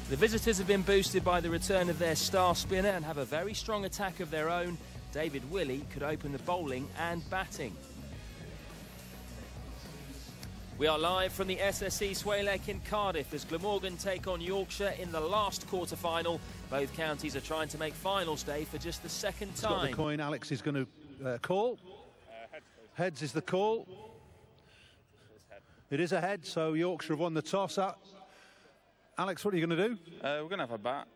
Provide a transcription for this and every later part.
The visitors have been boosted by the return of their star spinner and have a very strong attack of their own. David Willey could open the bowling and batting. We are live from the SSE Swalek in Cardiff as Glamorgan take on Yorkshire in the last quarter-final. Both counties are trying to make finals day for just the second time. Got the coin. Alex is going to call. Heads is the call. It is a head, so Yorkshire have won the toss up. Alex, what are you going to do? We're going to have a bat.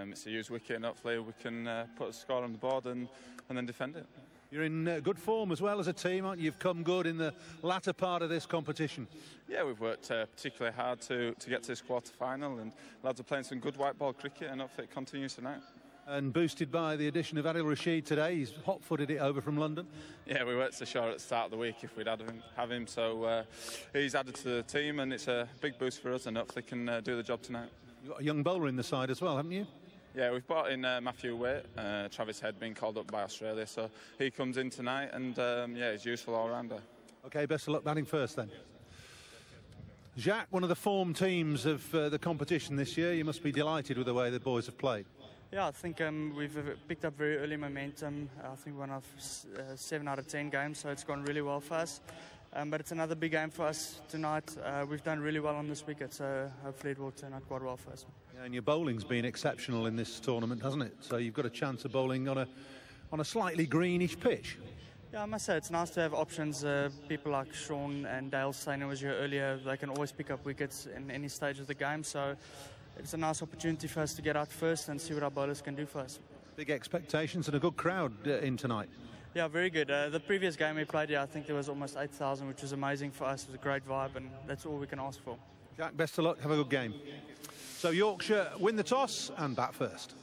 It's a used wicket, and hopefully we can put a score on the board and then defend it. You're in good form as well as a team, aren't you? You've come good in the latter part of this competition. Yeah, we've worked particularly hard to get to this quarter-final, and lads are playing some good white ball cricket, and hopefully it continues tonight. And boosted by the addition of Adil Rashid today. He's hot-footed it over from London. Yeah, we weren't so sure at the start of the week if we'd have him, so he's added to the team, and it's a big boost for us, and hopefully can do the job tonight. You've got a young bowler in the side as well, haven't you? Yeah, we've brought in Matthew Waite, Travis Head being called up by Australia, so he comes in tonight, and yeah, he's useful all-rounder. OK, best of luck batting first then. Jacques, one of the form teams of the competition this year, you must be delighted with the way the boys have played. Yeah, I think we've picked up very early momentum. I think one of 7 out of 10 games, so it's gone really well for us. But it's another big game for us tonight. We've done really well on this wicket, so hopefully it will turn out quite well for us. Yeah, and your bowling's been exceptional in this tournament, hasn't it? So you've got a chance of bowling on a slightly greenish pitch. Yeah, I must say it's nice to have options. People like Sean and Dale Stainer was here earlier. They can always pick up wickets in any stage of the game. So it's a nice opportunity for us to get out first and see what our bowlers can do for us. Big expectations and a good crowd in tonight. Yeah, very good. The previous game we played here, I think there was almost 8,000, which was amazing for us. It was a great vibe, and that's all we can ask for. Jack, best of luck. Have a good game. So Yorkshire win the toss and bat first.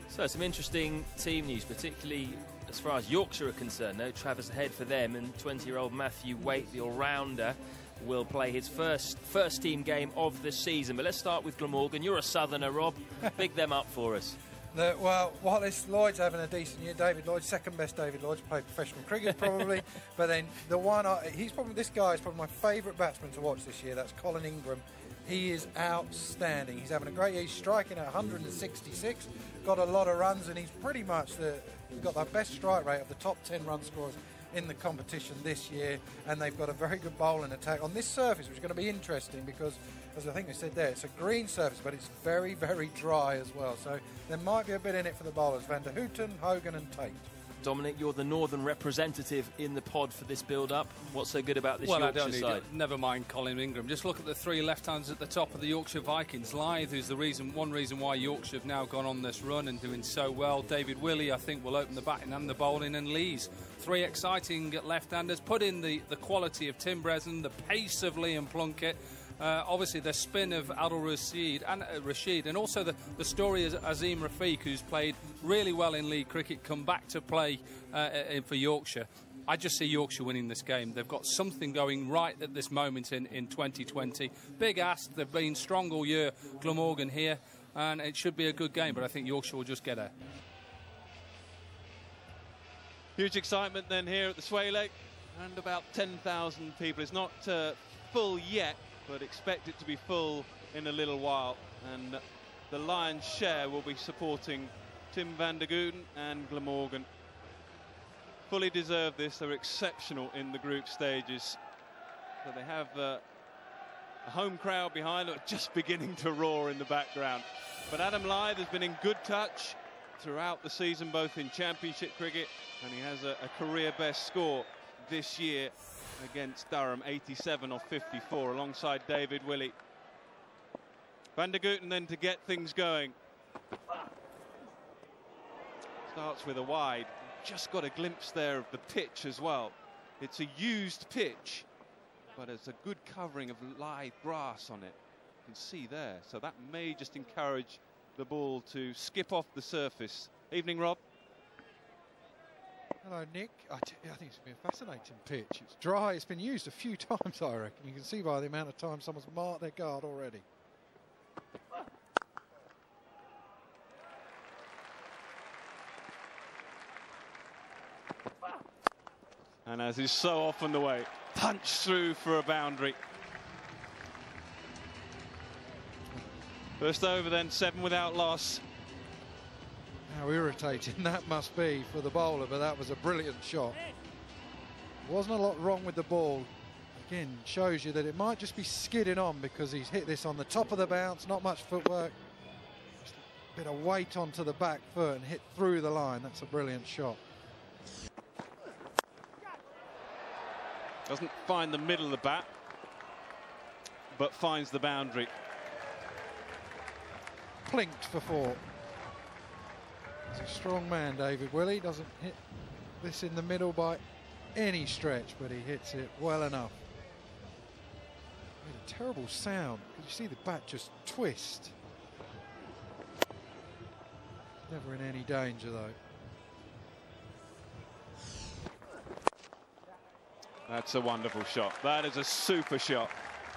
So some interesting team news, particularly as far as Yorkshire are concerned. No Travis Head for them, and 20-year-old Matthew Waite, the all-rounder, will play his first team game of the season. But let's start with Glamorgan. You're a southerner, Rob. Pick them up for us. Well, Wallace Lloyd's having a decent year. David Lloyd, second best David Lloyd's played professional cricket probably. But then the one, this guy is probably my favourite batsman to watch this year. That's Colin Ingram. He is outstanding. He's having a great year. He's striking at 166, got a lot of runs, and he's pretty much got the best strike rate of the top 10 run scorers in the competition this year, and they've got a very good bowling attack on this surface, which is going to be interesting because, as I think we said there, it's a green surface, but it's very, very dry as well. So there might be a bit in it for the bowlers, Van der Houten, Hogan and Tate. Dominic, you're the northern representative in the pod for this build-up. What's so good about this Yorkshire side? Never mind Colin Ingram. Just look at the 3 left-handers at the top of the Yorkshire Vikings. Lyth, who's one reason why Yorkshire have now gone on this run and doing so well. David Willey, I think, will open the batting and the bowling. And Lees, 3 exciting left-handers. Put in the quality of Tim Breslin, the pace of Liam Plunkett. Obviously the spin of Adil Rashid and also the story of Azim Rafiq, who's played really well in league cricket, come back to play for Yorkshire. I just see Yorkshire winning this game. They've got something going right at this moment in 2020. Big ask, they've been strong all year, Glamorgan here, and it should be a good game, but I think Yorkshire will just get a... Huge excitement then here at the Swalek, and about 10,000 people. It's not full yet, but expect it to be full in a little while, and the lion's share will be supporting Tim van der Houten and Glamorgan. Fully deserve this. They're exceptional in the group stages. So they have a home crowd behind them, just beginning to roar in the background. But Adam Lyth has been in good touch throughout the season, both in championship cricket, and he has a career best score this year against Durham, 87 off 54, alongside David Willey. Van der Houten then to get things going. Starts with a wide. Just got a glimpse there of the pitch as well. It's a used pitch, but it's a good covering of live grass on it. You can see there. So that may just encourage the ball to skip off the surface. Evening, Rob. Hello, Nick. I think it's been a fascinating pitch. It's dry. It's been used a few times, I reckon. You can see by the amount of time someone's marked their guard already. And as is so often the way, punched through for a boundary. First over then, 7 without loss. How irritating that must be for the bowler, but that was a brilliant shot. Wasn't a lot wrong with the ball. Again, shows you that it might just be skidding on because he's hit this on the top of the bounce, not much footwork. Just a bit of weight onto the back foot and hit through the line. That's a brilliant shot. Doesn't find the middle of the bat, but finds the boundary. Plinked for 4. He's a strong man, David Willey. Doesn't hit this in the middle by any stretch, but he hits it well enough. Made a terrible sound. You see the bat just twist. Never in any danger, though. That's a wonderful shot. That is a super shot.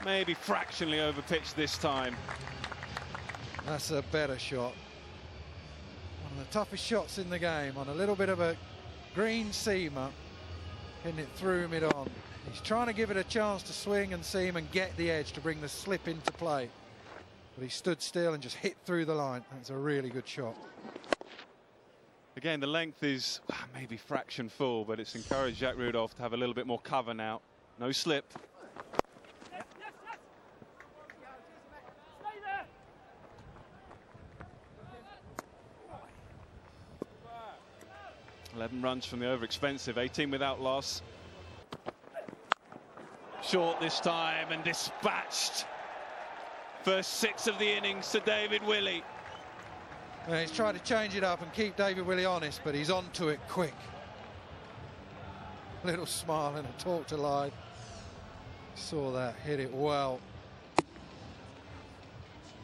Maybe fractionally over pitch this time. That's a better shot. One of the toughest shots in the game on a little bit of a green seamer. Hitting it through mid-on. He's trying to give it a chance to swing and seam and get the edge to bring the slip into play. But he stood still and just hit through the line. That's a really good shot. Again, the length is maybe fraction full, but it's encouraged Jack Rudolph to have a little bit more cover now. No slip. Eleven runs from the over-expensive, 18 without loss. Short this time and dispatched. First 6 of the innings to David Willey. Well, he's trying to change it up and keep David Willey honest, but he's onto it quick. Little smile and a talk to Lyde. Saw that, hit it well.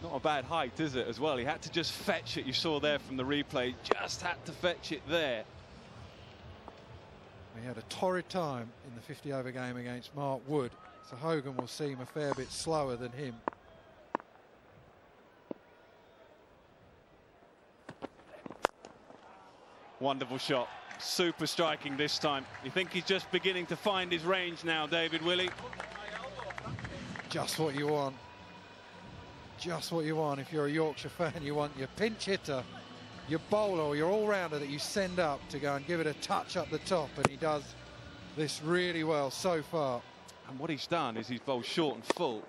Not a bad height, is it, as well? He had to just fetch it. You saw there from the replay, just had to fetch it there. He had a torrid time in the 50 over game against Mark Wood, so Hogan will seem a fair bit slower than him. Wonderful shot. Super striking this time. You think he's just beginning to find his range now, David Willey? Just what you want. Just what you want. If you're a Yorkshire fan, you want your pinch hitter, your bowler or your all-rounder that you send up to go and give it a touch up the top, and he does this really well so far. And what he's done is he's bowled short and full,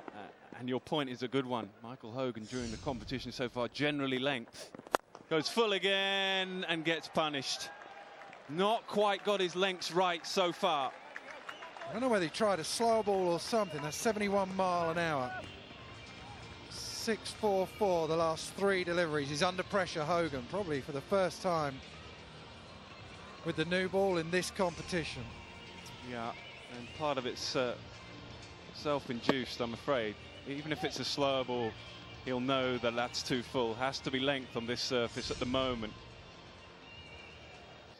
and your point is a good one. Michael Hogan during the competition so far, generally length. Goes full again and gets punished. Not quite got his lengths right so far. I don't know whether he tried a slow ball or something. That's 71 mile an hour. 6-4-4 the last 3 deliveries. He's under pressure, Hogan, probably for the first time with the new ball in this competition. Yeah, and part of it's self-induced, I'm afraid. Even if it's a slow ball, he'll know that that's too full. Has to be length on this surface at the moment.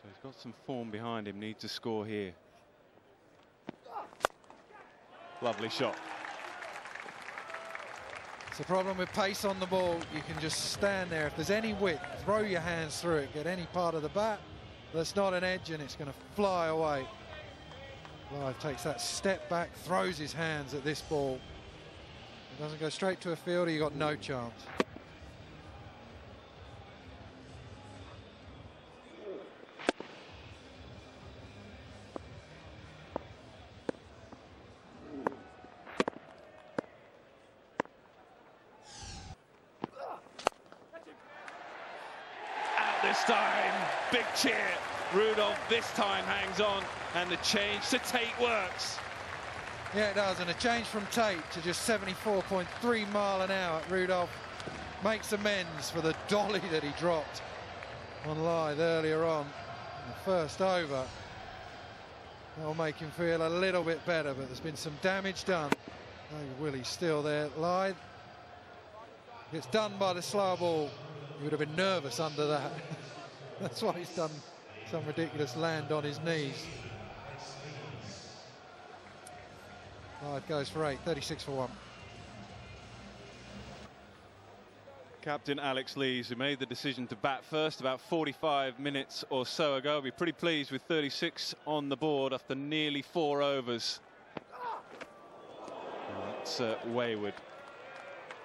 So he's got some form behind him, needs to score here. Lovely shot. It's the problem with pace on the ball. You can just stand there. If there's any width, throw your hands through it. Get any part of the bat that's not an edge and it's going to fly away. Clive takes that step back, throws his hands at this ball. It doesn't go straight to a fielder, you got no chance. This time, big cheer. Rudolph this time hangs on, and the change to Tate works. Yeah, it does, and a change from Tate to just 74.3 mile an hour. Rudolph makes amends for the dolly that he dropped on Lythe earlier on in the first over. That'll make him feel a little bit better, but there's been some damage done. David Willey's still there. Lythe gets done by the slow ball. He would have been nervous under that. That's why he's done some ridiculous land on his knees. Lythe goes for 8, 36 for 1. Captain Alex Lees, who made the decision to bat first about 45 minutes or so ago, will be pretty pleased with 36 on the board after nearly 4 overs. And that's wayward,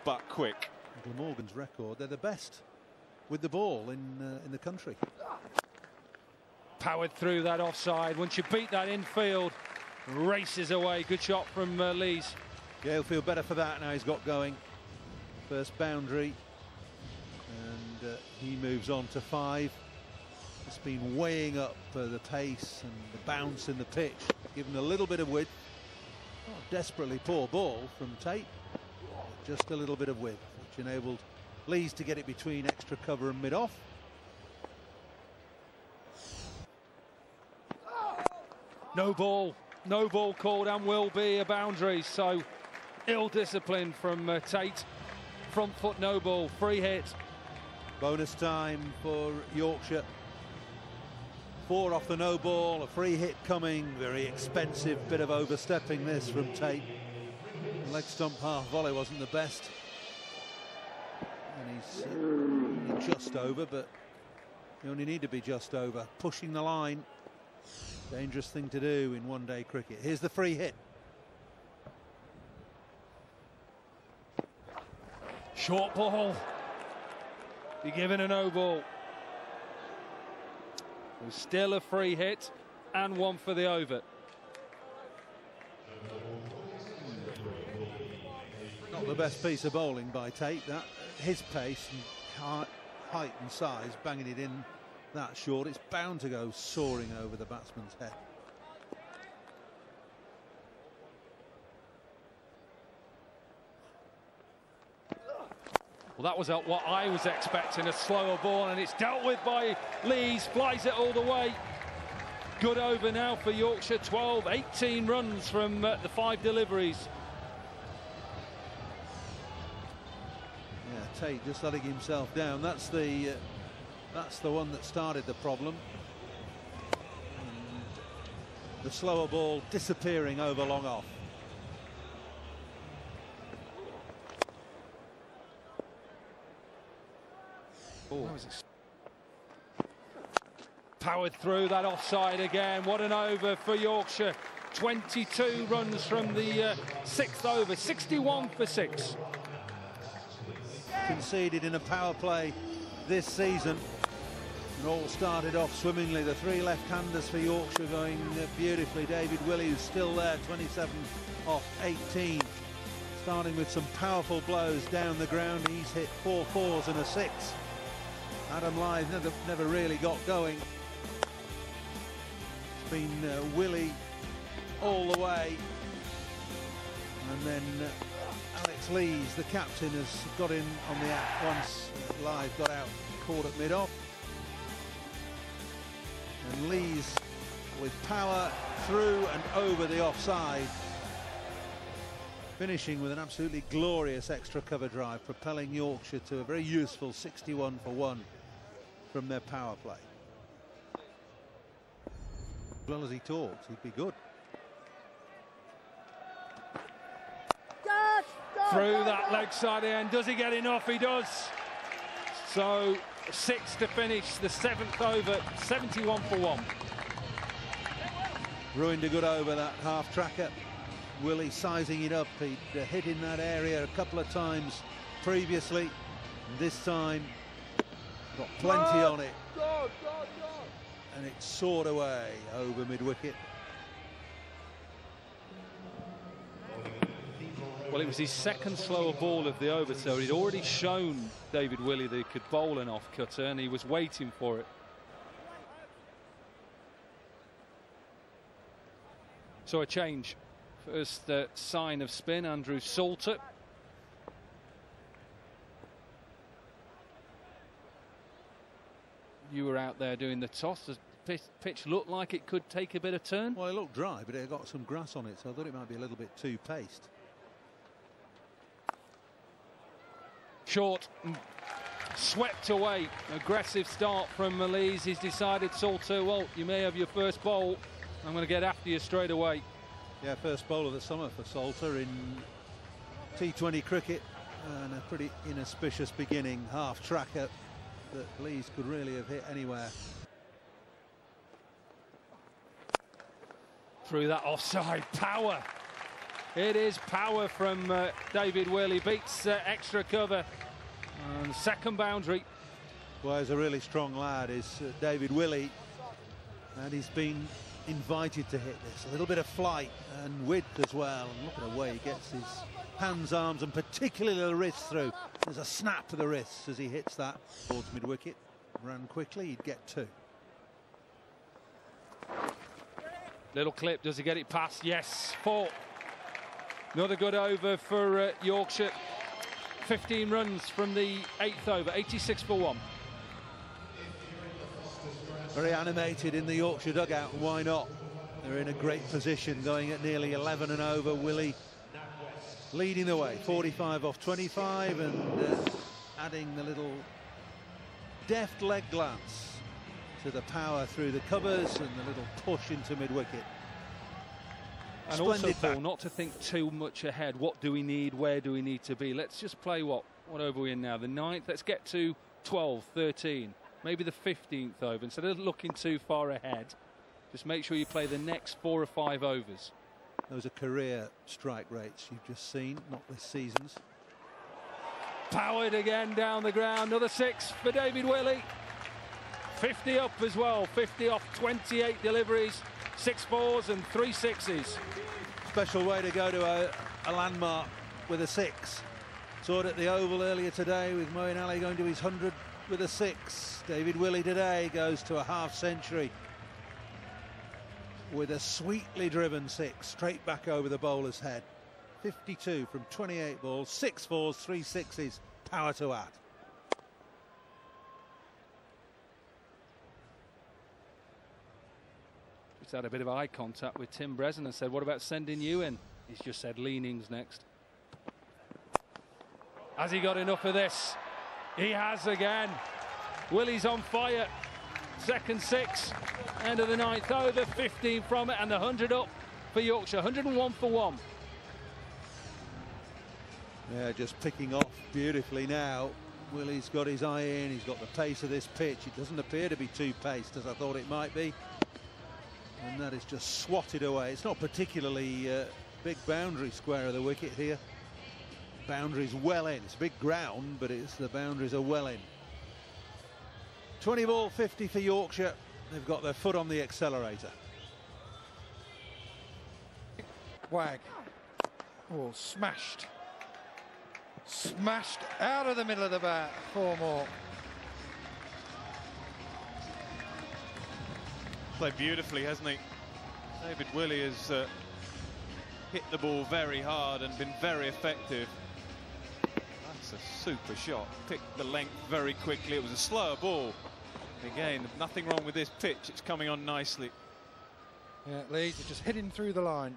but quick. Glamorgan's record. They're the best with the ball in the country. Powered through that offside. Once you beat that infield, races away. Good shot from Lees. Yeah, he'll feel better for that now he's got going. First boundary, and he moves on to 5. It's been weighing up the pace and the bounce in the pitch, given a little bit of width. Oh, desperately poor ball from Tate, just a little bit of width, which enabled Lees to get it between extra cover and mid-off. No ball called, and will be a boundary. So ill-discipline from Tate. Front foot no ball, free hit. Bonus time for Yorkshire. 4 off the no ball, a free hit coming. Very expensive bit of overstepping this from Tate. The leg stump half volley wasn't the best, and he's only just over, but you only need to be just over. Pushing the line, dangerous thing to do in one-day cricket. Here's the free hit. Short ball. Be given a no ball. There's still a free hit and 1 for the over. Not the best piece of bowling by Tate, that. His pace and height and size, banging it in that short, it's bound to go soaring over the batsman's head. Well, that was what I was expecting, a slower ball, and it's dealt with by Lees, flies it all the way. Good over now for Yorkshire, 18 runs from the 5 deliveries. Yeah, Tate just letting himself down. That's the one that started the problem. And the slower ball disappearing over long off. Oh. Powered through that offside again. What an over for Yorkshire. 22 runs from the 6th over, 61 for 6. Conceded in a power play this season, and all started off swimmingly. The 3 left-handers for Yorkshire going beautifully. David Willey, who's still there, 27 off 18, starting with some powerful blows down the ground. He's hit 4 fours and a 6. Adam Lyth never really got going. It's been Willey all the way, and then Alex Lees, the captain, has got in on the act once Lyth got out, caught at mid-off. And Lees with power through and over the offside, finishing with an absolutely glorious extra cover drive, propelling Yorkshire to a very useful 61 for 1 from their power play. As well as he talks, he'd be good. Through that leg side end, does he get enough? He does. So 6 to finish the 7th over, 71 for 1. Ruined a good over, that half tracker. Willey sizing it up. He'd hit in that area a couple of times previously, and this time got plenty on it, and it soared away over mid-wicket. Well, it was his 2nd slower ball of the over, so he'd already shown David Willey that he could bowl an off-cutter, and he was waiting for it. So a change. First sign of spin, Andrew Salter. You were out there doing the toss. Does the pitch look like it could take a bit of turn? Well, it looked dry, but it got some grass on it, so I thought it might be a little bit too paced. Short, swept away. Aggressive start from Lees. He's decided, Salter, well, you may have your first bowl. I'm going to get after you straight away. Yeah, first bowl of the summer for Salter in T20 cricket, and a pretty inauspicious beginning. Half tracker that Lees could really have hit anywhere. Through that offside, power. It is power from David Willey. Beats extra cover And second boundary. Well, he's a really strong lad, is David Willey, and he's been invited to hit this. A little bit of flight and width as well, and look at the way he gets his hands, arms, and particularly the wrists through. There's a snap to the wrists as he hits that towards mid-wicket. Ran quickly, he'd get 2. Little clip, does he get it past? Yes, 4. Another good over for Yorkshire. 15 runs from the 8th over, 86 for 1. Very animated in the Yorkshire dugout, and why not? They're in a great position, going at nearly 11 and over. Willey leading the way, 45 off 25, and adding the little deft leg glance to the power through the covers and the little push into mid-wicket. And Splendid also, Paul, bat. not to think too much ahead. What do we need? Where do we need to be? Let's just play what over are we in now? The 9th? Let's get to 12, 13, maybe the 15th over. Instead of looking too far ahead, just make sure you play the next 4 or 5 overs. Those are career strike rates you've just seen, not this season's. Powered again down the ground. Another 6 for David Willey. 50 up as well. 50 off 28 deliveries. 6 4s and 3 6s. Special way to go to a landmark with a 6. Saw it at the Oval earlier today with Moeen Ali going to his 100 with a 6. David Willey today goes to a half-century with a sweetly driven 6 straight back over the bowler's head. 52 from 28 balls, 6 4s, 3 6s, power to add. Just had a bit of eye contact with Tim Breslin and said, what about sending you in? He's just said leanings next. Has he got enough of this? He has again. Willey's on fire. Second 6, end of the 9th over, 15 from it, and the 100 up for Yorkshire. 101 for 1. Yeah, just picking off beautifully now. Willey's got his eye in, he's got the pace of this pitch. It doesn't appear to be too paced as I thought it might be. And that is just swatted away. It's not particularly big boundary square of the wicket here. Boundary's well in. It's big ground, but it's the boundaries are well in. 20 ball 50 for Yorkshire. They've got their foot on the accelerator. Wag. Oh, smashed. Smashed out of the middle of the bat. 4 more. Played beautifully, hasn't he? David Willey has hit the ball very hard and been very effective. That's a super shot. Picked the length very quickly. It was a slower ball. Again, nothing wrong with this pitch. It's coming on nicely. Yeah, Leeds are just heading through the line.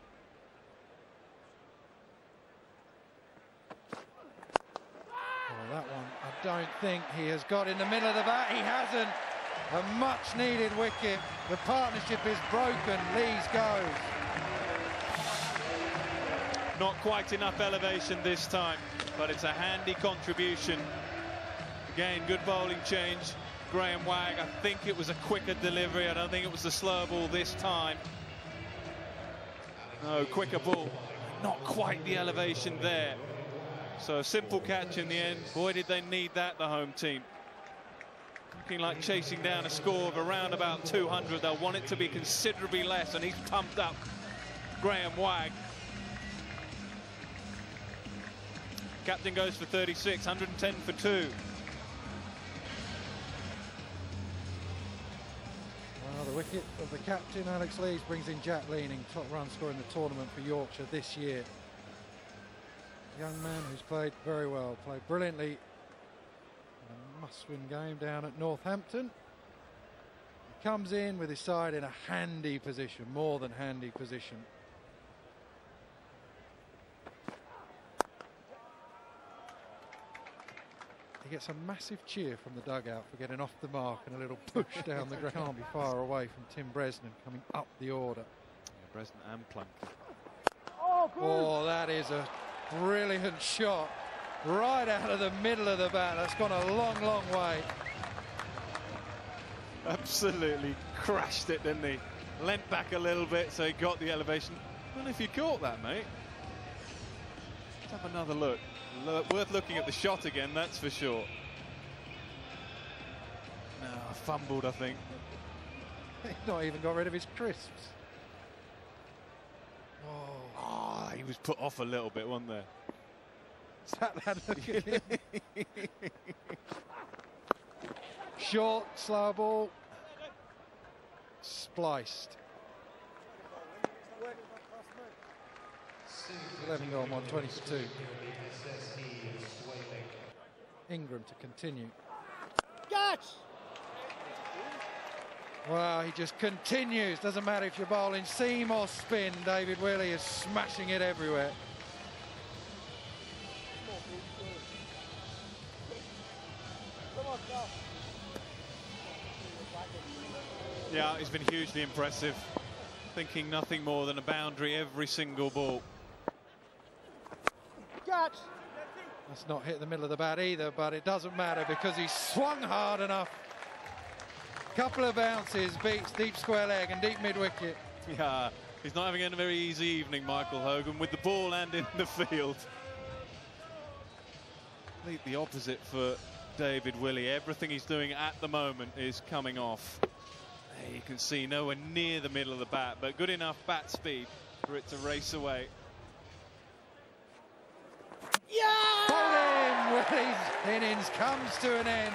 Oh, that one, I don't think he has got in the middle of the bat. He hasn't. A much needed wicket. The partnership is broken. Leeds goes. Not quite enough elevation this time, but it's a handy contribution. Again, good bowling change. Graham Wagg, I think it was a quicker delivery. I don't think it was the slower ball this time. No, quicker ball. Not quite the elevation there. So a simple catch in the end. Boy, did they need that, the home team. Looking like chasing down a score of around about 200. They'll want it to be considerably less, and he's pumped up Graham Wagg. Captain goes for 36, 110 for 2. Well, the wicket of the captain, Alex Lees, brings in Jack Leaning, top run scorer in the tournament for Yorkshire this year. Young man who's played very well, played brilliantly in a must-win game down at Northampton. He comes in with his side in a handy position, more than handy position. He gets a massive cheer from the dugout for getting off the mark and a little push down the ground. Can't be far away from Tim Breslin coming up the order. Yeah, Breslin and Plunk. Oh, that is a brilliant shot right out of the middle of the bat. That's gone a long, long way. Absolutely crashed it, didn't he? Leant back a little bit, so he got the elevation. Well, if you caught that, mate. Let's have another look. Worth looking at the shot again, that's for sure. Fumbled, I think. He's not even got rid of his crisps. Oh, he was put off a little bit, wasn't there? That lad, look at him. Short, slow ball. Spliced. 11 gone, 120 for 2. Ingram to continue. Catch! Well, he just continues. Doesn't matter if you're bowling seam or spin. David Willey is smashing it everywhere. Yeah, he's been hugely impressive. Thinking nothing more than a boundary every single ball. Catch! That's not hit the middle of the bat either, but it doesn't matter because he swung hard enough. Couple of bounces, beats deep square leg and deep mid-wicket. Yeah, he's not having a very easy evening, Michael Hogan, with the ball and in the field. The opposite for David Willey. Everything he's doing at the moment is coming off. You can see nowhere near the middle of the bat, but good enough bat speed for it to race away. Yeah! Hold him! Willey's innings comes to an end.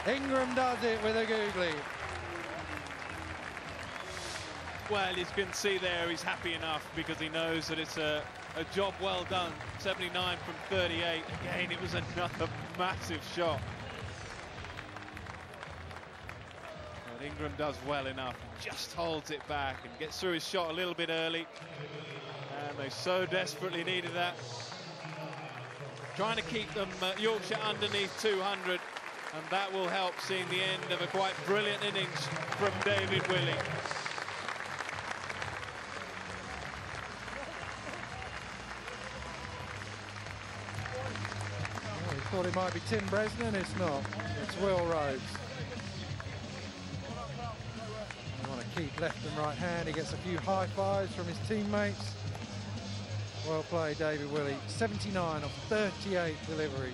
Ingram does it with a googly. Well, you can see there he's happy enough because he knows that it's a job well done. 79 from 38. Again, it was another massive shot. But Ingram does well enough, just holds it back and gets through his shot a little bit early. And they so desperately needed that. Trying to keep them, Yorkshire, underneath 200. And that will help seeing the end of a quite brilliant innings from David Willey. Oh, he thought it might be Tim Bresnan, it's not. It's Will Rhodes. They want to keep left and right hand. He gets a few high fives from his teammates. Well played, David Willey. 79 of 38 deliveries.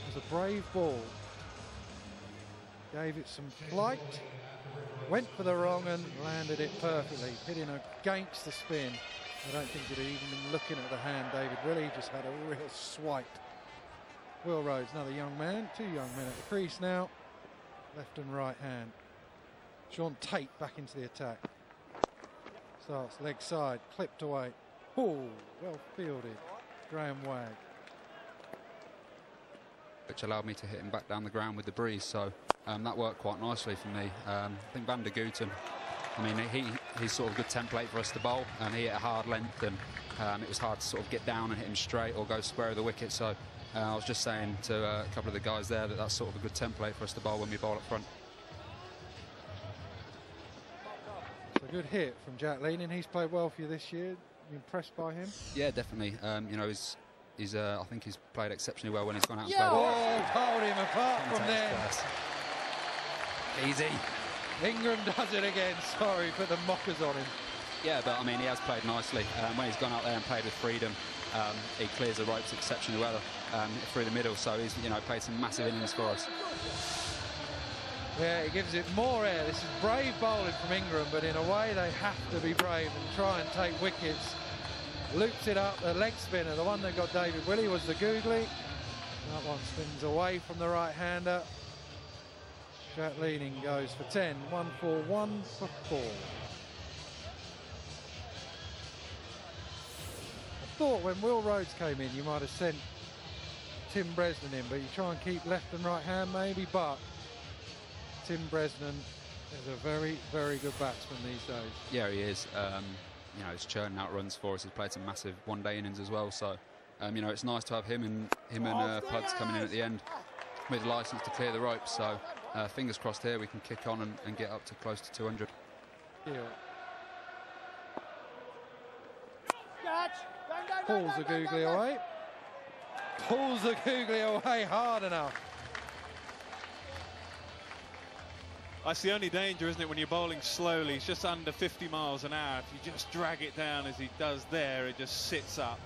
It was a brave ball. Gave it some flight. Went for the wrong and landed it perfectly. Hitting against the spin. I don't think he'd even been looking at the hand, David Willey. Just had a real swipe. Will Rhodes, another young man. 2 young men at the crease now. Left and right hand. Sean Tate back into the attack. Starts leg side, clipped away. Oh, well fielded. Graham Wagg. Which allowed me to hit him back down the ground with the breeze, so that worked quite nicely for me. I think Van der Gooten, I mean, he's sort of a good template for us to bowl, and he hit a hard length, and it was hard to sort of get down and hit him straight or go square of the wicket, so I was just saying to a couple of the guys there that that's sort of a good template for us to bowl when we bowl up front. It's a good hit from Jack Leaning. He's played well for you this year. You impressed by him? Yeah, definitely. You know, I think he's played exceptionally well when he's gone out and Yeah. played. Oh, hold him apart from there. Easy. Ingram does it again. Sorry, put the mockers on him. Yeah, but I mean, he has played nicely. When he's gone out there and played with freedom, he clears the ropes exceptionally well through the middle. So he's, you know, played some massive innings for us. Yeah, he gives it more air. This is brave bowling from Ingram, but in a way they have to be brave and try and take wickets. Loops it up, the leg spinner. The one that got David Willey was the googly. That one spins away from the right-hander. Jack Leaning goes for 10. 1 for 1 for 4. I thought when Will Rhodes came in, you might have sent Tim Bresnan in, but you try and keep left and right hand maybe, but Tim Bresnan is a very, very good batsman these days. Yeah, he is. You know, he's churning out runs for us. He's played some massive one-day innings as well. So, you know, it's nice to have him and Puds coming in at the end with licence to clear the ropes. So, fingers crossed here we can kick on and get up to close to 200. Yeah. Pulls the googly away. Pulls the googly away hard enough. That's the only danger, isn't it, when you're bowling slowly? It's just under 50 miles an hour. If you just drag it down as he does there, it just sits up.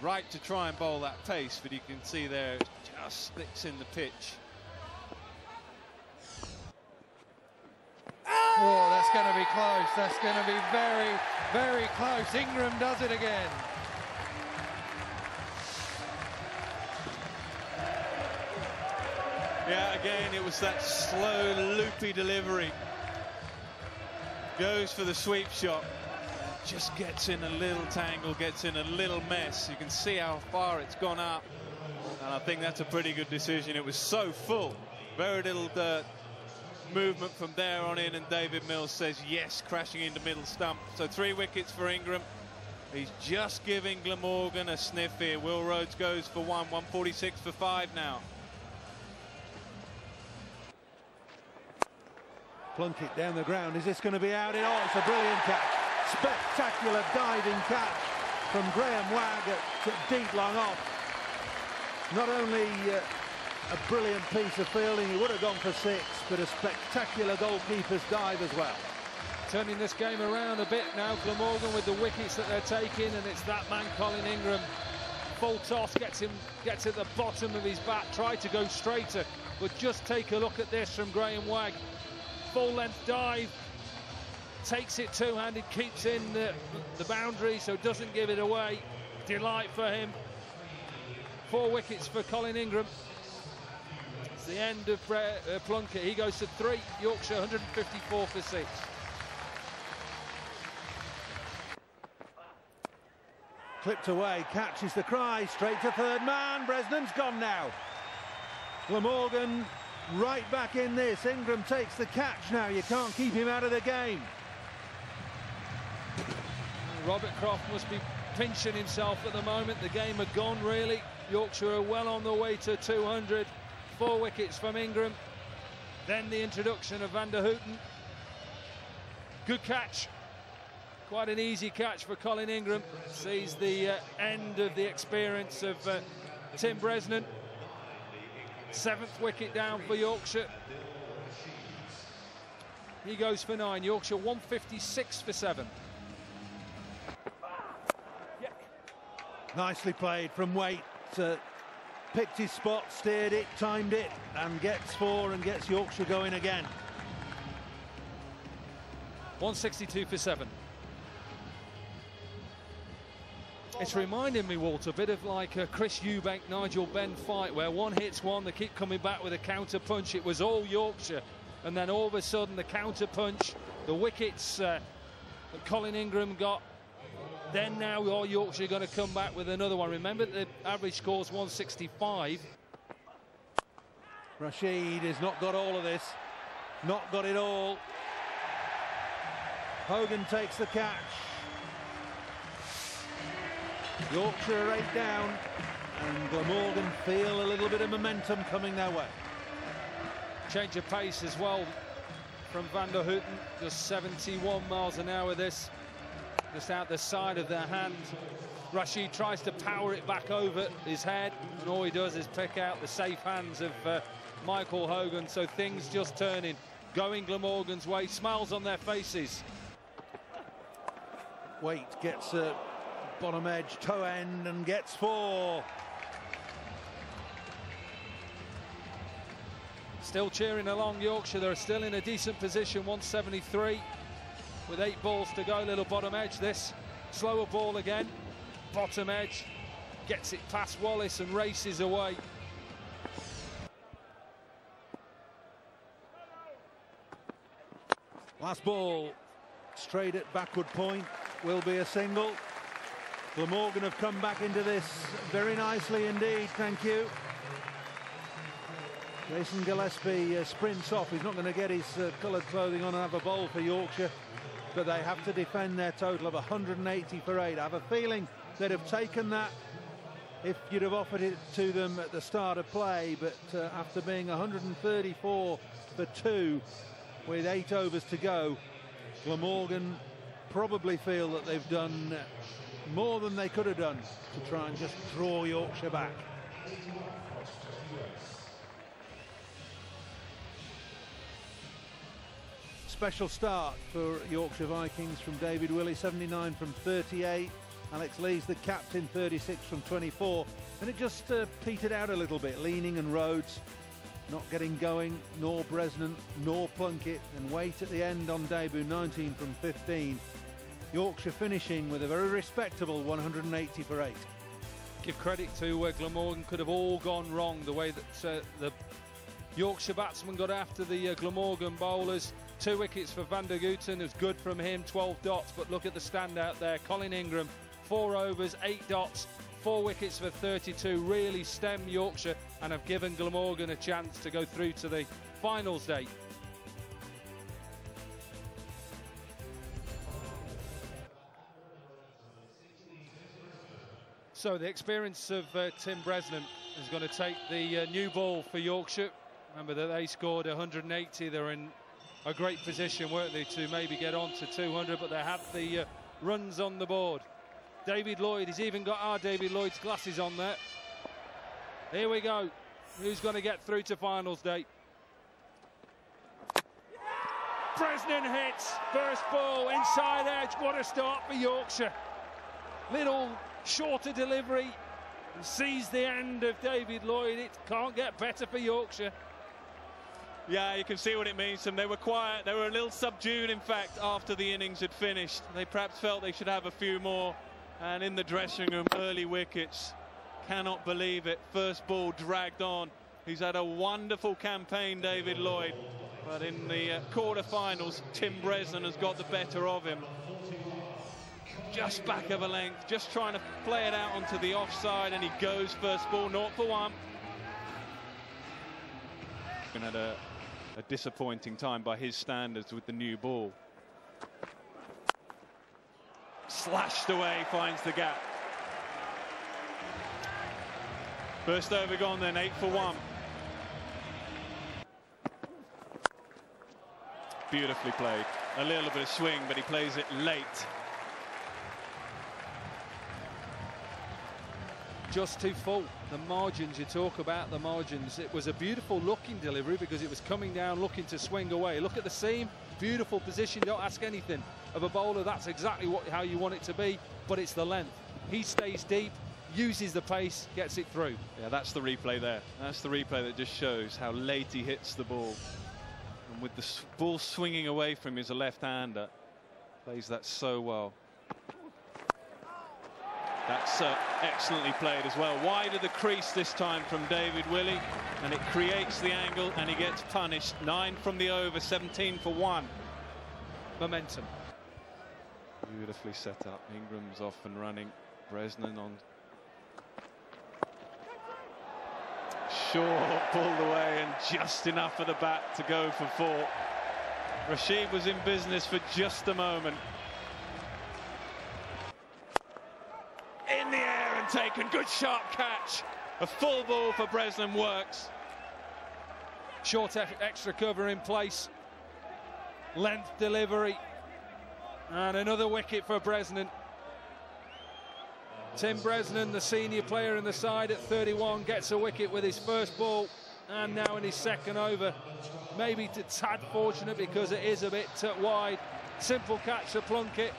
right to try and bowl that pace, but you can see there it just sticks in the pitch. Oh, that's going to be close. That's going to be very, very close. Ingram does it again. Yeah, again, it was that slow, loopy delivery. Goes for the sweep shot. Just gets in a little tangle, gets in a little mess. You can see how far it's gone up. And I think that's a pretty good decision. It was so full. Very little movement from there on in, and David Mills says yes, crashing into middle stump. So 3 wickets for Ingram. He's just giving Glamorgan a sniff here. Will Rhodes goes for 146 for 5 now. Plunkett down the ground. Is this going to be out? Oh, it's a brilliant catch. Spectacular diving catch from Graham Wagg at deep long off. Not only a brilliant piece of fielding, he would have gone for 6, but a spectacular goalkeeper's dive as well. Turning this game around a bit now, Glamorgan with the wickets that they're taking, and it's that man Colin Ingram. Full toss, gets at the bottom of his bat, tried to go straighter, but just take a look at this from Graham Wagg. Full length dive, takes it two-handed, keeps in the boundary, so doesn't give it away. Delight for him. 4 wickets for Colin Ingram. It's the end of Plunkett. He goes to 3. Yorkshire 154 for 6. Clipped away, catches the cry, straight to third man. Bresnan's gone now. Glamorgan right back in this. Ingram takes the catch now. You can't keep him out of the game. Robert Croft must be pinching himself at the moment. The game had gone, really. Yorkshire are well on the way to 200. 4 wickets from Ingram. Then the introduction of Van der Houten. Good catch. Quite an easy catch for Colin Ingram. Sees the end of the experience of Tim Bresnan. 7th wicket down for Yorkshire. He goes for 9. Yorkshire 156 for 7. Nicely played from Waite. Picked his spot, steered it, timed it, and gets 4 and gets Yorkshire going again. 162 for 7. It's reminding me, Walter, a bit of like a Chris Eubank, Nigel Benn fight, where one hits one, they keep coming back with a counter punch. It was all Yorkshire, and then all of a sudden the counter punch, the wickets that Colin Ingram got. Then now all Yorkshire going to come back with another one. Remember, the average score's 165. Rashid has not got all of this, not got it all. Hogan takes the catch. Yorkshire 8 down, and Glamorgan feel a little bit of momentum coming their way. Change of pace as well from Van der Houten. Just 71 miles an hour this. Just out the side of their hand. Rashid tries to power it back over his head, and all he does is pick out the safe hands of Michael Hogan. So things just turning, going Glamorgan's way. Smiles on their faces. Waite gets a bottom edge, toe end, and gets 4. Still cheering along Yorkshire. They're still in a decent position, 173. With 8 balls to go, little bottom edge this. Slower ball again, bottom edge. Gets it past Wallace and races away. Last ball, straight at backward point, will be a single. Glamorgan have come back into this very nicely indeed, thank you. Jason Gillespie sprints off. He's not going to get his coloured clothing on and have a bowl for Yorkshire, but they have to defend their total of 180 for 8. I have a feeling they'd have taken that if you'd have offered it to them at the start of play, but after being 134 for 2 with 8 overs to go, Glamorgan probably feel that they've done more than they could have done to try and just draw Yorkshire back. Special start for Yorkshire Vikings from David Willey, 79 from 38. Alex Lee's the captain, 36 from 24, and it just petered out a little bit. Leaning and Rhodes not getting going, nor Bresnan, nor Plunkett, and Waite at the end on debut, 19 from 15. Yorkshire finishing with a very respectable 180 for 8. Give credit to Glamorgan, could have all gone wrong the way that the Yorkshire batsman got after the Glamorgan bowlers. 2 wickets for Van der Guchten, it was good from him, 12 dots, but look at the standout there. Colin Ingram, 4 overs, 8 dots, 4 wickets for 32, really stem Yorkshire and have given Glamorgan a chance to go through to the finals day. So the experience of Tim Bresnan is going to take the new ball for Yorkshire. Remember that they scored 180. They're in a great position, weren't they, to maybe get on to 200, but they had the runs on the board. David Lloyd, he's even got our David Lloyd's glasses on there. Here we go. Who's going to get through to finals day? Bresnan hits, first ball, inside edge. What a start for Yorkshire. Little shorter delivery, sees the end of David Lloyd. It can't get better for Yorkshire. Yeah, you can see what it means to them. They were quiet, they were a little subdued, in fact, after the innings had finished. They perhaps felt they should have a few more, and in the dressing room, early wickets. Cannot believe it. First ball dragged on. He's had a wonderful campaign, David Lloyd, but in the quarter-finals, Tim Bresnan has got the better of him. Just back of a length, just trying to play it out onto the offside, and he goes first ball, 0 for 1. And had a disappointing time by his standards with the new ball. Slashed away, finds the gap. First over gone then, 8 for 1. Beautifully played. A little bit of swing, but he plays it late. Just too full. The margins, you talk about the margins. It was a beautiful looking delivery because it was coming down looking to swing away. Look at the seam, beautiful position. Don't ask anything of a bowler. That's exactly how you want it to be, but it's the length. He stays deep, uses the pace, gets it through. Yeah, that's the replay there. That's the replay that just shows how late he hits the ball. And with the ball swinging away from him as a left-hander, plays that so well. That's excellently played as well. Wide of the crease this time from David Willey, and it creates the angle, and he gets punished. 9 from the over, 17 for 1. Momentum. Beautifully set up. Ingram's off and running. Bresnan on. Short, pulled away, and just enough of the bat to go for 4. Rashid was in business for just a moment. In the air and taken, good sharp catch. A full ball for Bresnan works. Short extra cover in place. Length delivery. And another wicket for Bresnan. Tim Bresnan, the senior player in the side at 31, gets a wicket with his first ball and now in his second over. Maybe a tad fortunate because it is a bit wide. Simple catch for Plunkett.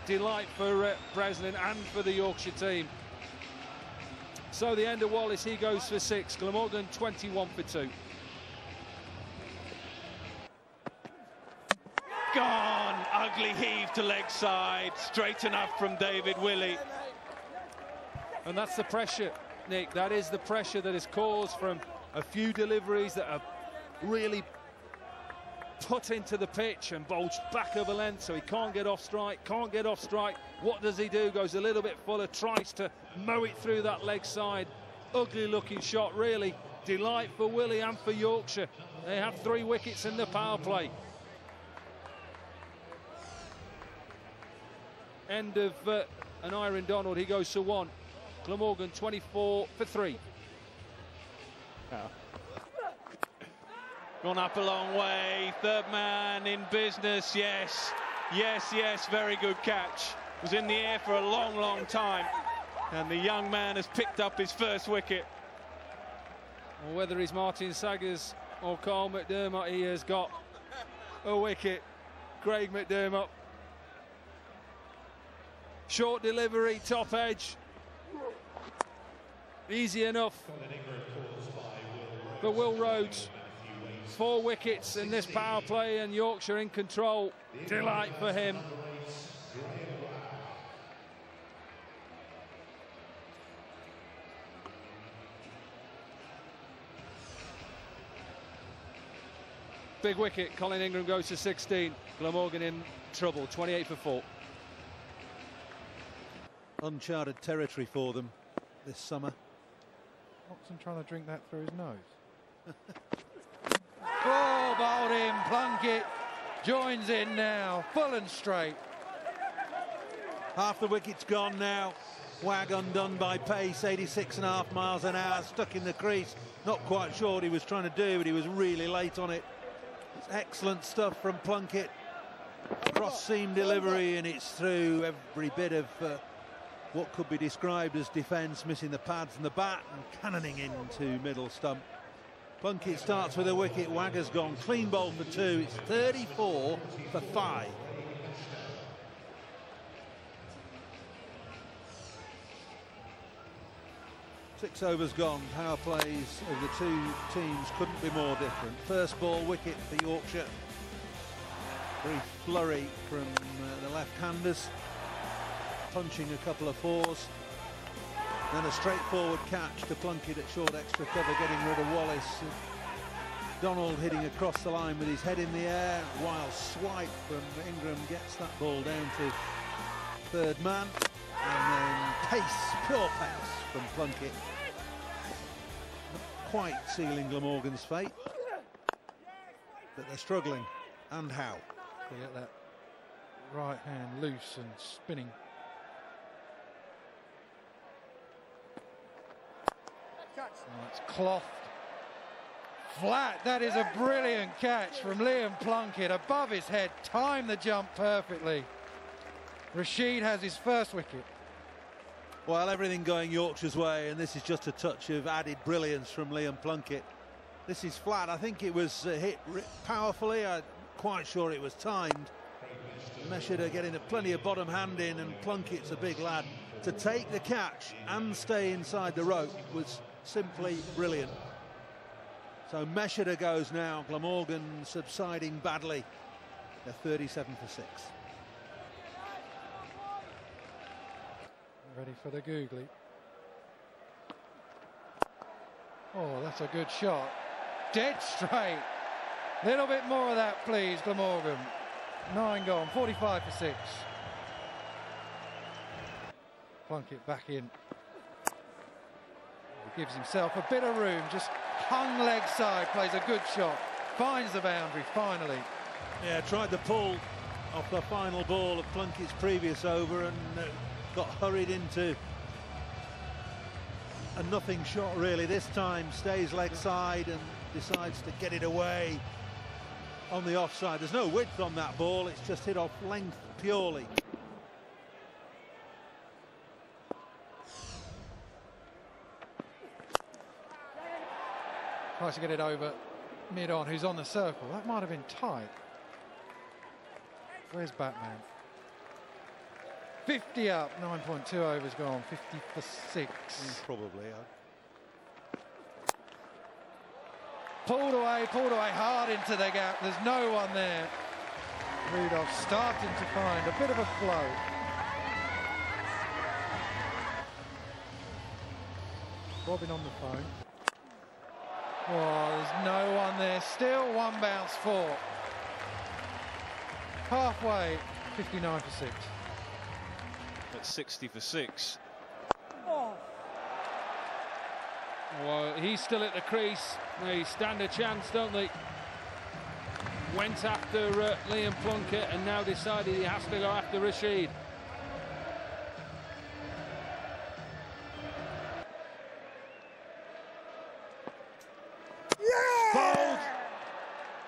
Delight for Bresnan and for the Yorkshire team. So the end of Wallace, he goes for 6. Glamorgan 21 for 2. Gone! Ugly heave to leg side. Straight enough from David Willey. And that's the pressure, Nick. That is the pressure that is caused from a few deliveries that are really put into the pitch and bulged back over length, so he can't get off strike, can't get off strike. What does he do? Goes a little bit fuller, tries to mow it through that leg side. Ugly looking shot, really. Delight for Willey and for Yorkshire. They have 3 wickets in the power play. End of an Iron Donald, he goes to 1. Glamorgan 24 for 3. Oh. Gone up a long way. Third man in business. Yes, yes, yes. Very good catch. Was in the air for a long, long time. And the young man has picked up his first wicket. Well, whether he's Martin Saggers or Carl McDermott, he has got a wicket. Craig McDermott Short delivery, top edge. Easy enough for Will Rhodes. 4 wickets in this power play and Yorkshire in control. Delight for him. Big wicket, Colin Ingram goes to 16. Glamorgan in trouble, 28 for 4. Uncharted territory for them this summer. Watson trying to drink that through his nose. Oh, bowled in, Plunkett joins in now, full and straight. Half the wicket's gone now. Wag undone by pace, 86.5 miles an hour, stuck in the crease. Not quite sure what he was trying to do, but he was really late on it. It's excellent stuff from Plunkett. Cross-seam delivery, and it's through every bit of what could be described as defence, missing the pads and the bat and cannoning into middle stump. Plunkett starts with a wicket. Wagger's gone clean bowl for 2. It's 34 for 5. Six overs gone. Power plays of the two teams couldn't be more different. First ball wicket for Yorkshire. Brief flurry from the left-handers, punching a couple of 4s. Then a straightforward catch to Plunkett at short extra cover, getting rid of Wallace. Donald hitting across the line with his head in the air. Wild swipe from Ingram gets that ball down to third man. And then pace, pure pace from Plunkett. Not quite sealing Glamorgan's fate, but they're struggling. And how? They get that right hand loose and spinning. Oh, it's clothed. Flat. That is a brilliant catch from Liam Plunkett. Above his head, timed the jump perfectly. Rashid has his first wicket. Well, everything going Yorkshire's way, and this is just a touch of added brilliance from Liam Plunkett. This is flat. I think it was hit powerfully. I'm quite sure it was timed. Meshida getting plenty of bottom hand in, and Plunkett's a big lad. To take the catch and stay inside the rope was simply brilliant. So Meshida goes now. Glamorgan subsiding badly. They're 37 for 6. Ready for the googly. Oh, that's a good shot. Dead straight. Little bit more of that, please, Glamorgan. 9 gone, 45 for 6. Plunkett back in. He gives himself a bit of room, just hung leg side, plays a good shot, finds the boundary finally. Yeah, tried the pull off the final ball of Plunkett's previous over and got hurried into a nothing shot really. This time stays leg side and decides to get it away on the offside. There's no width on that ball, it's just hit off length purely. Tries to get it over mid-on, who's on the circle. That might have been tight. Where's Batman? 50 up, 9.2 overs gone, 50 for 6. Probably. Pulled away hard into the gap. There's no one there. Rudolph starting to find a bit of a flow. Robin on the phone. Oh, there's no one there. Still one bounce 4. Halfway, 59 for 6. At 60 for 6. Well, he's still at the crease. They stand a chance, don't they? Went after Liam Plunkett and now decided he has to go after Rashid. Bowled.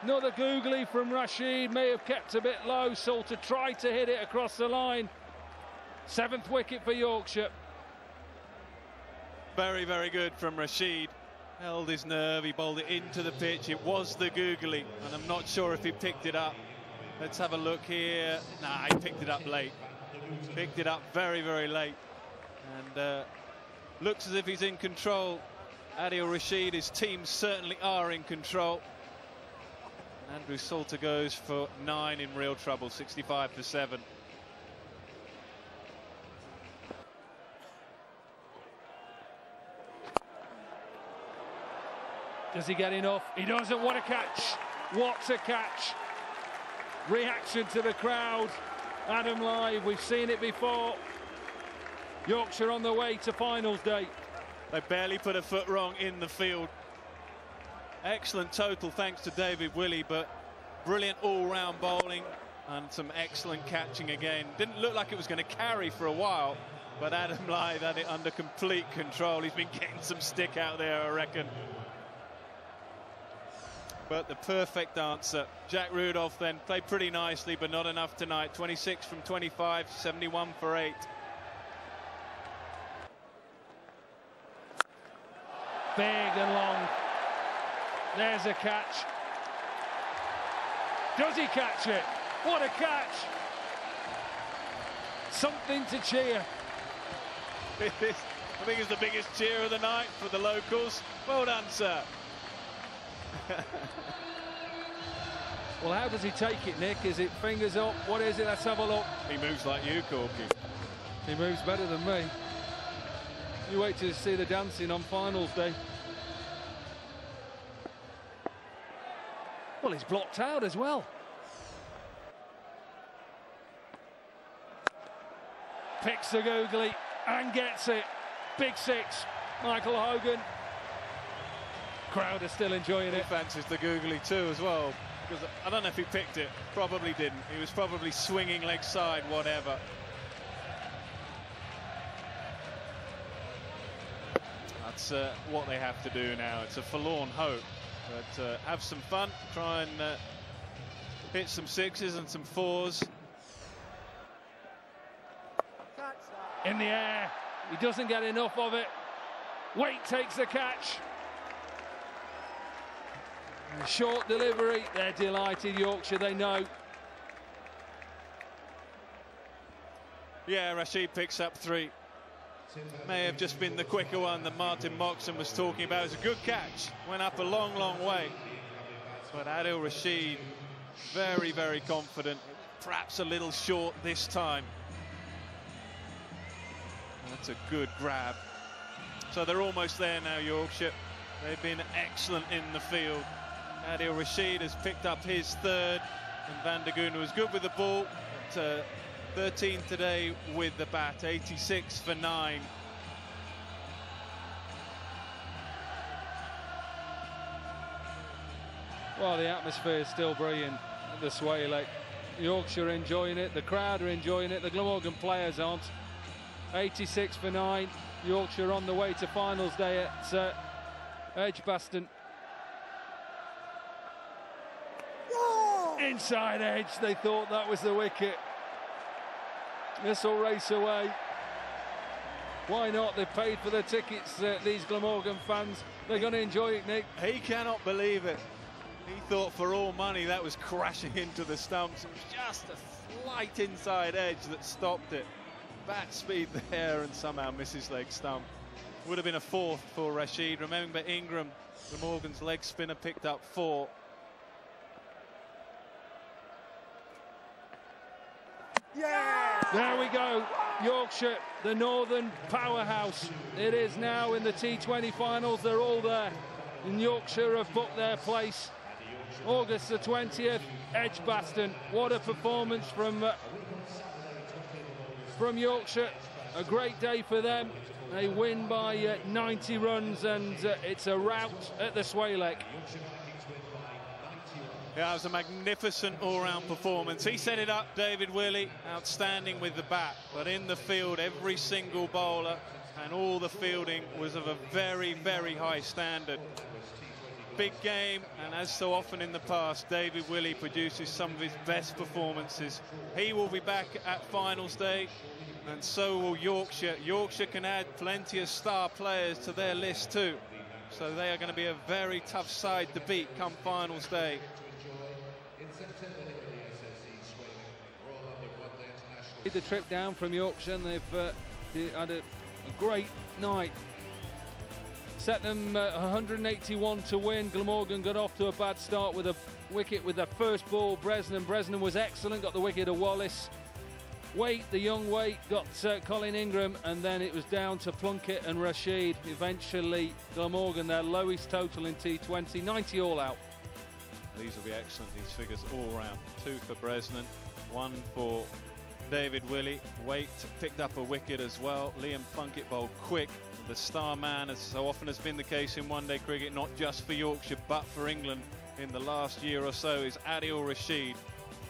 Another googly from Rashid, may have kept a bit low. Salter tried to hit it across the line. 7th wicket for Yorkshire. Very, very good from Rashid. Held his nerve, he bowled it into the pitch. It was the googly, and I'm not sure if he picked it up. Let's have a look here. Nah, he picked it up late. Picked it up very, very late. And looks as if he's in control. Adil Rashid, his team certainly are in control. Andrew Salter goes for 9 in real trouble, 65 for 7. Does he get enough? He doesn't. What a catch. What a catch. Reaction to the crowd. Adam Live, we've seen it before. Yorkshire on the way to finals day. They barely put a foot wrong in the field. Excellent total thanks to David Willey, but brilliant all-round bowling and some excellent catching again. Didn't look like it was going to carry for a while, but Adam Live had it under complete control. He's been getting some stick out there, I reckon. But the perfect answer. Jack Rudolph then played pretty nicely, but not enough tonight. 26 from 25, 71 for 8. Big and long. There's a catch. Does he catch it? What a catch! Something to cheer. I think it's the biggest cheer of the night for the locals. Well done, sir. Well, how does he take it, Nick? Is it fingers up? What is it? Let's have a look. He moves like you, Corky. He moves better than me. You wait to see the dancing on finals day. Well, he's blocked out as well. Picks the googly and gets it. Big 6. Michael Hogan. Crowd are still enjoying it. He fancies the googly too as well, because I don't know if he picked it. Probably didn't. He was probably swinging leg side, whatever. That's what they have to do now. It's a forlorn hope, but have some fun. Try and hit some 6s and some 4s. In the air. He doesn't get enough of it. Waite takes the catch. A short delivery. They're delighted, Yorkshire, they know. Yeah, Rashid picks up 3. May have just been the quicker one that Martin Moxon was talking about. It was a good catch. Went up a long, long way. But Adil Rashid, very, very confident. Perhaps a little short this time. That's a good grab. So they're almost there now, Yorkshire. They've been excellent in the field. Adil Rashid has picked up his 3rd, and Van der Goen was good with the ball. But, 13 today with the bat, 86 for 9. Well, the atmosphere is still brilliant at the Sway Lake. Yorkshire enjoying it, the crowd are enjoying it, the Glamorgan players aren't. 86 for 9. Yorkshire on the way to finals day at Edgbaston. Inside edge, they thought that was the wicket. This will race away. Why not? They've paid for the tickets, these Glamorgan fans. They're going to enjoy it, Nick. He cannot believe it. He thought for all money that was crashing into the stumps. It was just a slight inside edge that stopped it. Bat speed there and somehow misses leg stump. Would have been a 4th for Rashid. Remember Ingram, Glamorgan's leg spinner, picked up 4. Yeah! There we go. Yorkshire, the northern powerhouse. It is now in the T20 finals. They're all there. And Yorkshire have booked their place. August the 20th, Edgbaston. What a performance from Yorkshire. A great day for them. They win by 90 runs, and it's a rout at the Sway Lake. Yeah, it was a magnificent all-round performance. He set it up, David Willey, outstanding with the bat. But in the field, every single bowler and all the fielding was of a very, very high standard. Big game, and as so often in the past, David Willey produces some of his best performances. He will be back at finals day, and so will Yorkshire. Yorkshire can add plenty of star players to their list too. So they are going to be a very tough side to beat come finals day. The trip down from Yorkshire, and they've had a great night. Set them 181 to win. Glamorgan got off to a bad start with a wicket with the first ball. Bresnan was excellent, got the wicket to Wallace. Waite, the young Waite, got Colin Ingram, and then it was down to Plunkett and Rashid. Eventually, Glamorgan, their lowest total in T20, 90 all out. These will be excellent, these figures all round. 2 for Bresnan, 1 for David Willey. Waite picked up a wicket as well. Liam Plunkett bowled quick. The star man, as so often has been the case in one-day cricket, not just for Yorkshire but for England in the last year or so, is Adil Rashid,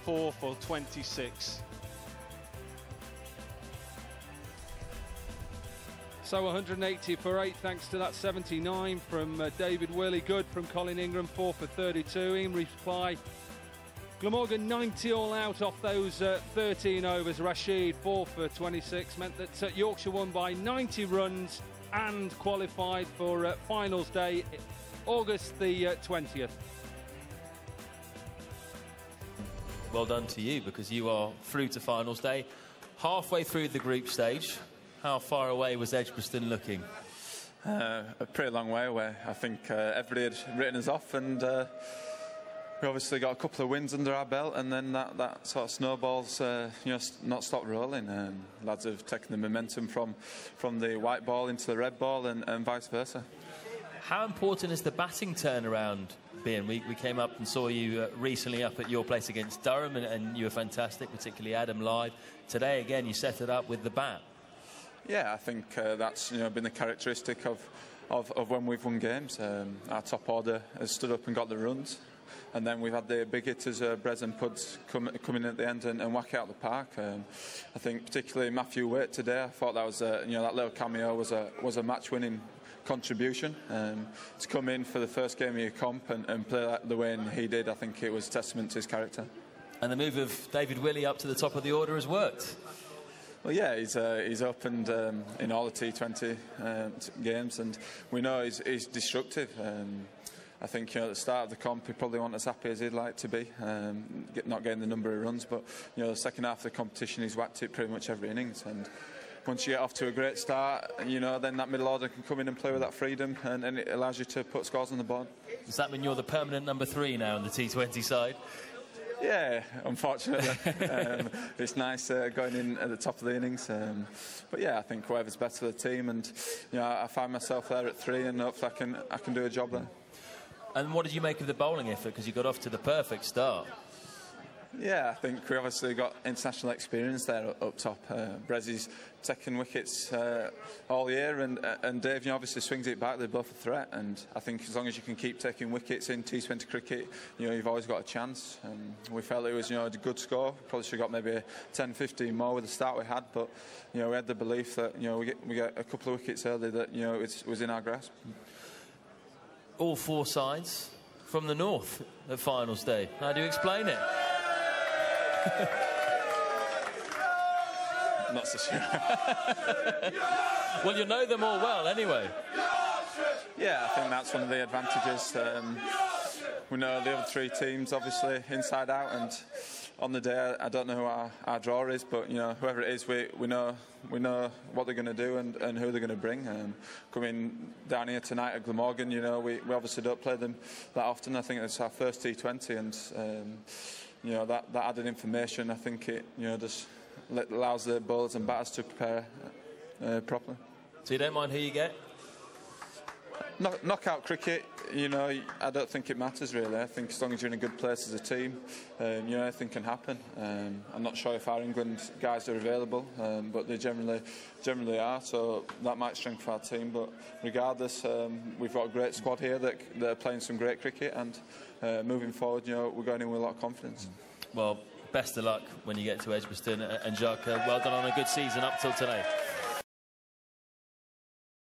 4 for 26. So 180 for 8 thanks to that 79 from David Willey. Good from Colin Ingram, 4 for 32. In reply, Glamorgan 90 all out off those 13 overs. Rashid 4 for 26 meant that Yorkshire won by 90 runs and qualified for finals day, August the 20th. Well done to you, because you are through to finals day, halfway through the group stage. How far away was Edgbaston looking? A pretty long way away. I think everybody had written us off, and we obviously got a couple of wins under our belt, and then that sort of snowballs, not stopped rolling. Lads have taken the momentum from the white ball into the red ball, and vice versa. How important has the batting turnaround been? We came up and saw you recently up at your place against Durham, and you were fantastic, particularly Adam Lyth. Today, again, you set it up with the bat. Yeah, I think that's been the characteristic of when we've won games. Our top order has stood up and got the runs, and then we've had the big hitters, Brez and Puds, come in at the end and whack out the park. I think particularly Matthew Waite today, I thought that was that little cameo was a match-winning contribution. To come in for the first game of your comp and play the way he did, I think it was testament to his character. And the move of David Willey up to the top of the order has worked. Well, yeah, he's opened in all the T20 games, and we know he's destructive. I think at the start of the comp he probably wasn't as happy as he'd like to be, not getting the number of runs, but the second half of the competition he's whacked it pretty much every innings, and once you get off to a great start, then that middle order can come in and play with that freedom, and it allows you to put scores on the board. Does that mean you're the permanent number 3 now on the T20 side? Yeah, unfortunately. It's nice going in at the top of the innings. But yeah, I think whoever's better for the team, and I find myself there at 3, and hopefully I can do a job there. And what did you make of the bowling effort? Because you got off to the perfect start. Yeah, I think we obviously got international experience there up top. Brezzy's taken wickets all year, and Dave obviously swings it back. They're both a threat, and I think as long as you can keep taking wickets in T20 cricket, you've always got a chance. We felt it was a good score. Probably should have got maybe 10-15 more with the start we had, but we had the belief that we get a couple of wickets early that it was in our grasp. All 4 sides from the north at finals day. How do you explain it? Not so sure. Well, you know them all well anyway. Yeah, I think that's one of the advantages. We know the other 3 teams obviously inside out, and on the day I don't know who our draw is, but whoever it is, we know what they're going to do and who they're going to bring. Coming down here tonight at Glamorgan, we obviously don't play them that often. I think it's our first T20, and that added information, I think it just allows the bowlers and batters to prepare properly. So you don't mind who you get? Knockout cricket, I don't think it matters really. I think as long as you're in a good place as a team, anything can happen. I'm not sure if our England guys are available, but they generally are, so that might strengthen our team. But regardless, we've got a great squad here that are playing some great cricket, and moving forward, we're going in with a lot of confidence. Well, best of luck when you get to Edgbaston, and Jacques, well done on a good season up till today.